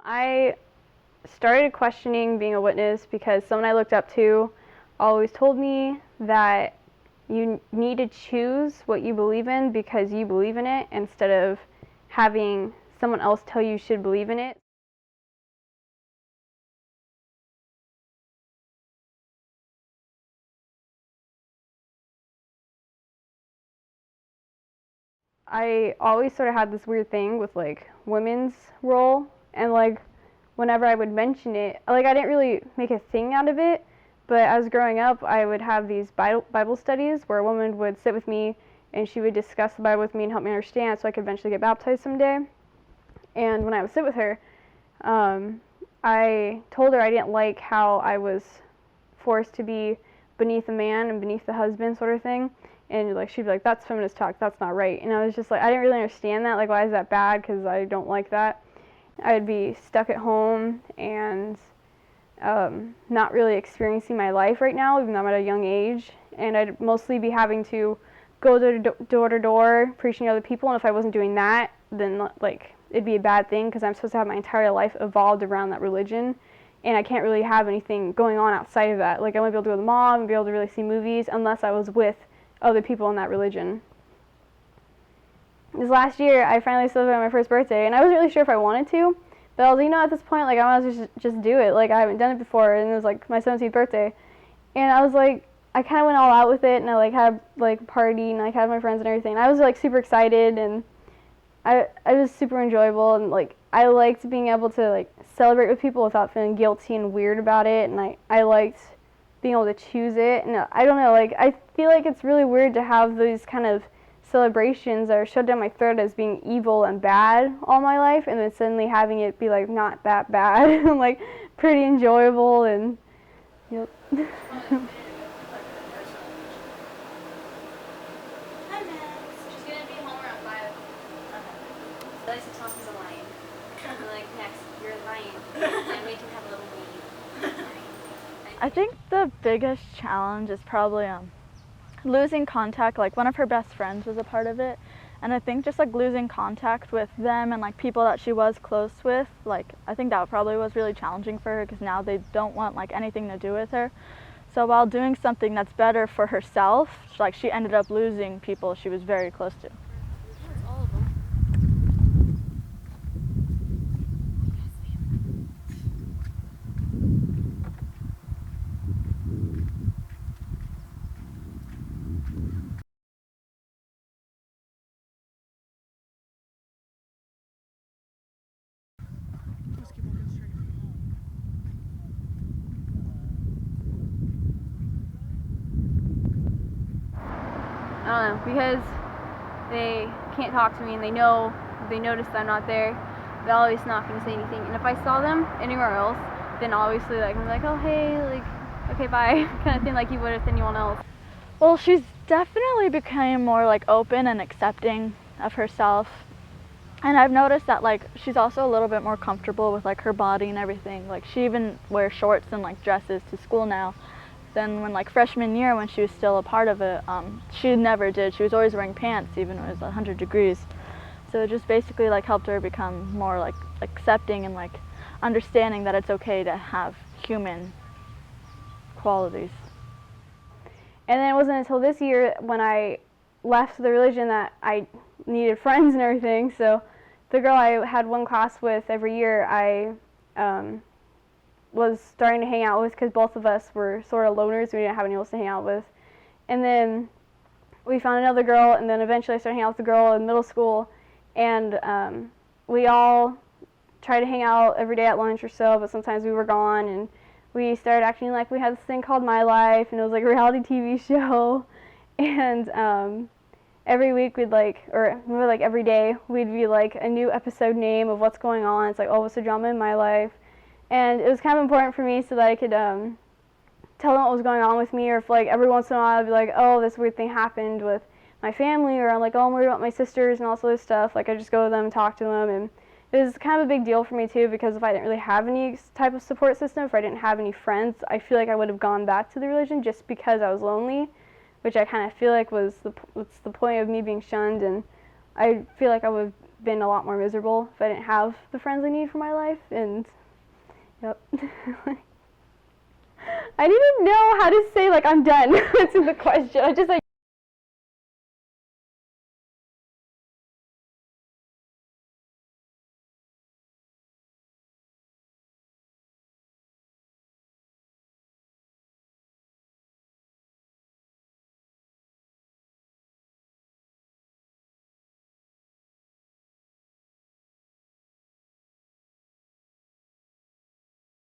I started questioning being a witness because someone I looked up to always told me that you need to choose what you believe in because you believe in it instead of having someone else tell you should believe in it. I always sort of had this weird thing with like women's role, and like whenever I would mention it, like I didn't really make a thing out of it, but as growing up, I would have these Bible studies where a woman would sit with me and she would discuss the Bible with me and help me understand so I could eventually get baptized someday. And when I would sit with her, I told her I didn't like how I was forced to be beneath a man and beneath the husband sort of thing. And like she'd be like, that's feminist talk, that's not right. And I was just like, I didn't really understand that, like why is that bad, because I don't like that. I would be stuck at home and not really experiencing my life right now, even though I'm at a young age. And I'd mostly be having to go door to door preaching to other people. And if I wasn't doing that, then like it'd be a bad thing because I'm supposed to have my entire life evolved around that religion. And I can't really have anything going on outside of that. Like I wouldn't be able to go to the mall and be able to really see movies unless I was with other people in that religion. This last year, I finally celebrated my first birthday, and I wasn't really sure if I wanted to, but I was like, at this point, like, I might as well just do it. Like, I haven't done it before, and it was, like, my 17th birthday. And I was, like, I kind of went all out with it, and I, like, had, like, a party, and, like, had my friends and everything. And I was, like, super excited, and I was super enjoyable, and, like, I liked being able to, like, celebrate with people without feeling guilty and weird about it, and I liked being able to choose it. And I don't know, like, I feel like it's really weird to have these kind of celebrations that are shoved down my throat as being evil and bad all my life, and then suddenly having it be like not that bad and like pretty enjoyable. And yep. Hi, Max. She's gonna be home around 5. Okay. I like to talk as a lion. I'm like, Max, you're a lion, and we can have a little meeting. I think the biggest challenge is probably losing contact. Like one of her best friends was a part of it, and I think just like losing contact with them and like people that she was close with, like I think that probably was really challenging for her because now they don't want like anything to do with her. So while doing something that's better for herself, like she ended up losing people she was very close to. All of them. I don't know, because they can't talk to me and they notice that I'm not there, they'll always knock and say anything. And if I saw them anywhere else, then obviously like I'm like, oh hey, like okay bye kind of thing, like you would with anyone else. Well, she's definitely became more like open and accepting of herself. And I've noticed that like she's also a little bit more comfortable with like her body and everything. Like she even wears shorts and like dresses to school now than when like freshman year when she was still a part of it. She never did. She was always wearing pants even when it was 100 degrees. So it just basically like helped her become more like accepting and like understanding that it's okay to have human qualities. And then it wasn't until this year when I left the religion that I needed friends and everything. So the girl I had one class with every year, I was starting to hang out with because both of us were sort of loners. We didn't have anyone else to hang out with. And then we found another girl, and then eventually I started hanging out with the girl in middle school. And we all tried to hang out every day at lunch or so, but sometimes we were gone. And we started acting like we had this thing called My Life, and it was like a reality TV show. And every week we'd like, or maybe like every day, we'd be like a new episode name of what's going on. It's like, oh, what's the drama in my life? And it was kind of important for me so that I could tell them what was going on with me, or if like every once in a while I'd be like, oh, this weird thing happened with my family, or I'm like, oh, I'm worried about my sisters and all this other stuff. Like I just go to them and talk to them, and it was kind of a big deal for me too, because if I didn't really have any type of support system, if I didn't have any friends, I feel like I would have gone back to the religion just because I was lonely, which I kind of feel like was the point of me being shunned. And I feel like I would have been a lot more miserable if I didn't have the friends I need for my life. And yep. I didn't know how to say like I'm done. That's the question. I just like